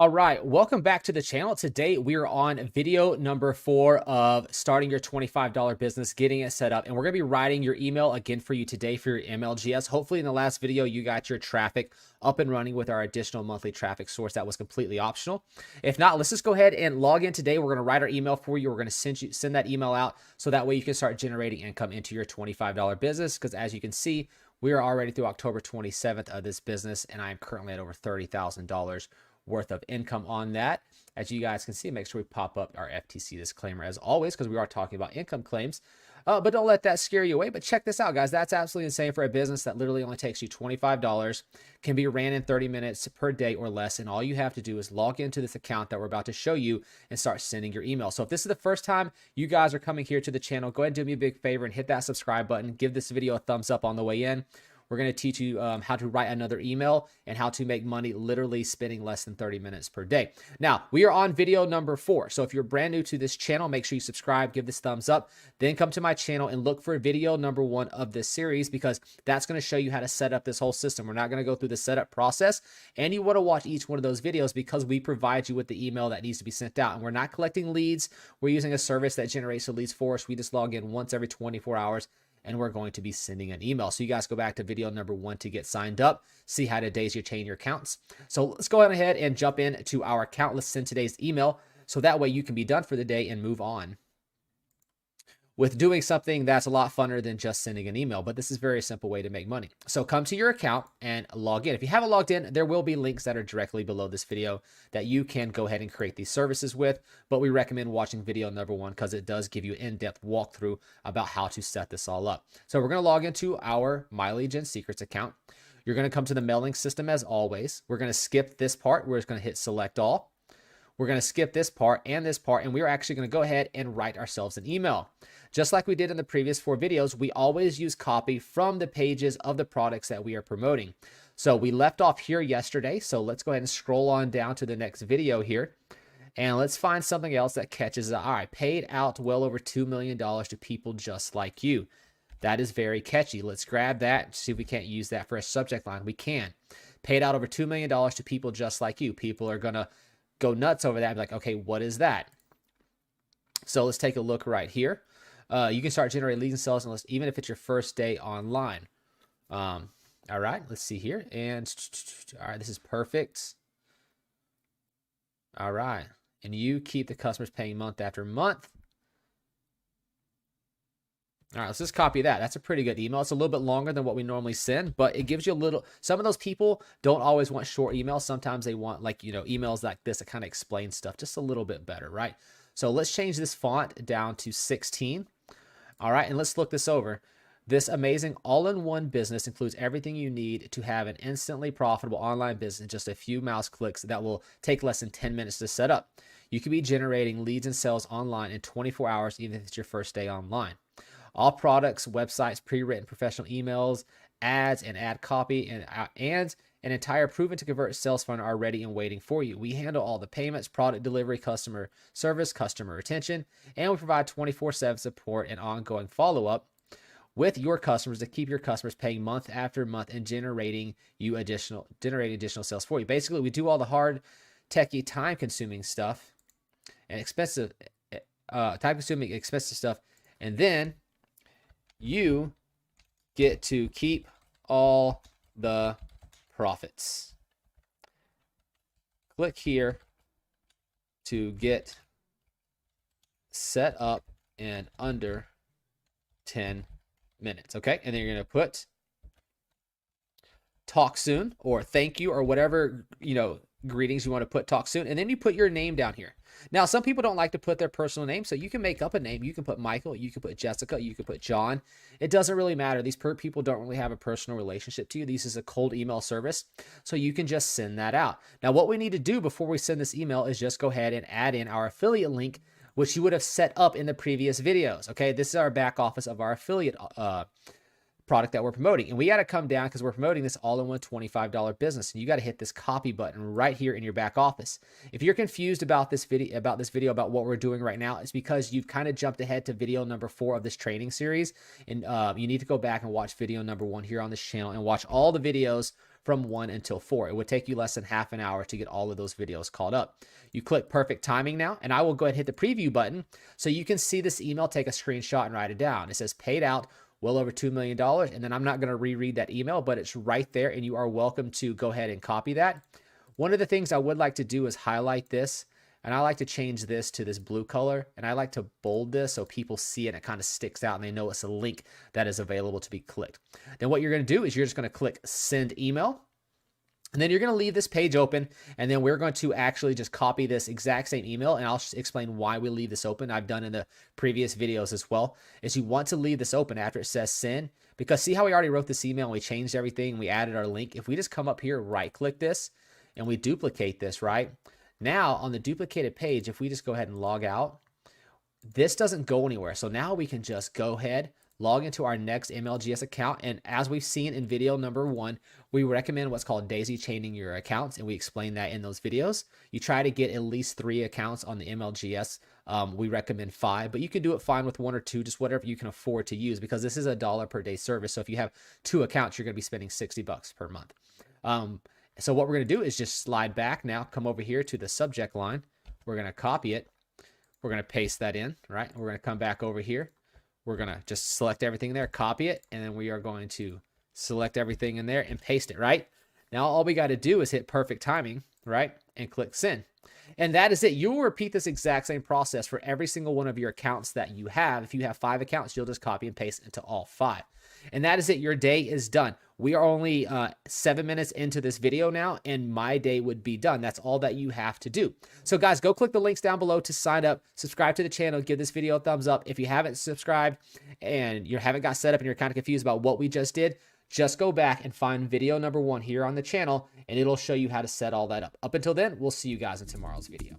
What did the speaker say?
All right, welcome back to the channel. Today we are on video number 4 of starting your $25 business, getting it set up, and we're going to be writing your email again for you today for your MLGS. Hopefully in the last video you got your traffic up and running with our additional monthly traffic source that was completely optional. If not, let's just go ahead and log in today. We're going to write our email for you. We're going to send that email out so that way you can start generating income into your $25 business, because as you can see, we are already through October 27th of this business, and I am currently at over $30,000 worth of income on that. As you guys can see, make sure we pop up our FTC disclaimer as always, because we are talking about income claims. But don't let that scare you away. But check this out, guys. That's absolutely insane for a business that literally only takes you $25, can be ran in 30 minutes per day or less. And all you have to do is log into this account that we're about to show you and start sending your email. So if this is the first time you guys are coming here to the channel, go ahead and do me a big favor and hit that subscribe button. Give this video a thumbs up on the way in. We're going to teach you how to write another email and how to make money literally spending less than 30 minutes per day. Now, we are on video number 4. So if you're brand new to this channel, make sure you subscribe, give this thumbs up, then come to my channel and look for video number 1 of this series, because that's going to show you how to set up this whole system. We're not going to go through the setup process, and you want to watch each one of those videos because we provide you with the email that needs to be sent out. And we're not collecting leads. We're using a service that generates the leads for us. We just log in once every 24 hours. And we're going to be sending an email. So you guys go back to video number 1 to get signed up, see how to daisy chain your accounts. So let's go ahead and jump into our account. Let's send today's email so that way you can be done for the day and move on with doing something that's a lot funner than just sending an email. But this is a very simple way to make money. So come to your account and log in. If you haven't logged in, there will be links that are directly below this video that you can go ahead and create these services with. But we recommend watching video number 1 because it does give you an in-depth walkthrough about how to set this all up. So we're going to log into our My Lead Gen Secrets account. You're going to come to the mailing system as always. We're going to skip this part. We're just going to hit select all. We're going to skip this part, and we're actually going to go ahead and write ourselves an email. Just like we did in the previous 4 videos, we always use copy from the pages of the products that we are promoting. So we left off here yesterday, so let's go ahead and scroll on down to the next video here, and let's find something else that catches the eye. Paid out well over $2 million to people just like you. That is very catchy. Let's grab that, see if we can't use that for a subject line. We can. Paid out over $2 million to people just like you. People are going to go nuts over that and be like, okay, what is that? So let's take a look right here. You can start generating leads and sales even if it's your first day online. All right, let's see here. And all right, this is perfect. All right. And you keep the customers paying month after month. All right, let's just copy that. That's a pretty good email. It's a little bit longer than what we normally send, but it gives you a little, some of those people don't always want short emails. Sometimes they want emails like this that kind of explain stuff just a little bit better, right? So let's change this font down to 16. All right, and let's look this over. This amazing all-in-one business includes everything you need to have an instantly profitable online business in just a few mouse clicks that will take less than 10 minutes to set up. You can be generating leads and sales online in 24 hours, even if it's your first day online. All products, websites, pre-written professional emails, ads, and ad copy, and an entire proven to convert sales funnel are ready and waiting for you. We handle all the payments, product delivery, customer service, customer retention, and we provide 24/7 support and ongoing follow-up with your customers to keep your customers paying month after month and generating additional sales for you. Basically, we do all the hard, techie, time-consuming stuff and expensive stuff, and then you get to keep all the profits. Click here to get set up in under 10 minutes. Okay, and then you're going to put talk soon or thank you or whatever greetings you want to put. Talk soon, and then you put your name down here. Now, some people don't like to put their personal name, so you can make up a name. You can put Michael, you can put Jessica, you can put John. It doesn't really matter. These people don't really have a personal relationship to you. This is a cold email service, so you can just send that out. Now, what we need to do before we send this email is just go ahead and add in our affiliate link, which you would have set up in the previous videos. Okay, this is our back office of our affiliate product that we're promoting, and we got to come down because we're promoting this all-in-one $25 business, and you got to hit this copy button right here in your back office. If you're confused about this video about what we're doing right now, it's because you've kind of jumped ahead to video number 4 of this training series, and you need to go back and watch video number 1 here on this channel and watch all the videos from 1 until 4. It would take you less than half an hour to get all of those videos caught up. You click perfect timing now, and I will go ahead and hit the preview button so you can see this email, take a screenshot and write it down. It says paid out well over $2 million. And then I'm not going to reread that email, but it's right there, and you are welcome to go ahead and copy that. One of the things I would like to do is highlight this, and I like to change this to this blue color, and I like to bold this so people see it and it kind of sticks out and they know it's a link that is available to be clicked. Then what you're going to do is you're just going to click send email, and then you're going to leave this page open, and then we're going to actually just copy this exact same email, and I'll explain why we leave this open. I've done in the previous videos as well, is you want to leave this open after it says send, because see how we already wrote this email and we changed everything, we added our link. If we just come up here, right click this, and we duplicate this, right? Now on the duplicated page, if we just go ahead and log out, this doesn't go anywhere. So now we can just go ahead, log into our next MLGS account. And as we've seen in video number 1, we recommend what's called daisy chaining your accounts. And we explain that in those videos. You try to get at least 3 accounts on the MLGS. We recommend 5, but you can do it fine with 1 or 2, just whatever you can afford to use, because this is a $1 per day service. So if you have 2 accounts, you're going to be spending $60 per month. So what we're going to do is just slide back now, come over here to the subject line. We're going to copy it. We're going to paste that in, right? We're going to come back over here. We're going to just select everything there, copy it, and then we are going to select everything in there and paste it, right? Now all we got to do is hit perfect timing, right? And click send. And that is it. You will repeat this exact same process for every single one of your accounts that you have. If you have 5 accounts, you'll just copy and paste into all 5. And that is it. Your day is done. We are only 7 minutes into this video now, and my day would be done. That's all that you have to do. So guys, go click the links down below to sign up, subscribe to the channel, give this video a thumbs up. If you haven't subscribed and you haven't got set up and you're kind of confused about what we just did, just go back and find video number 1 here on the channel, and it'll show you how to set all that up. Up until then, we'll see you guys in tomorrow's video.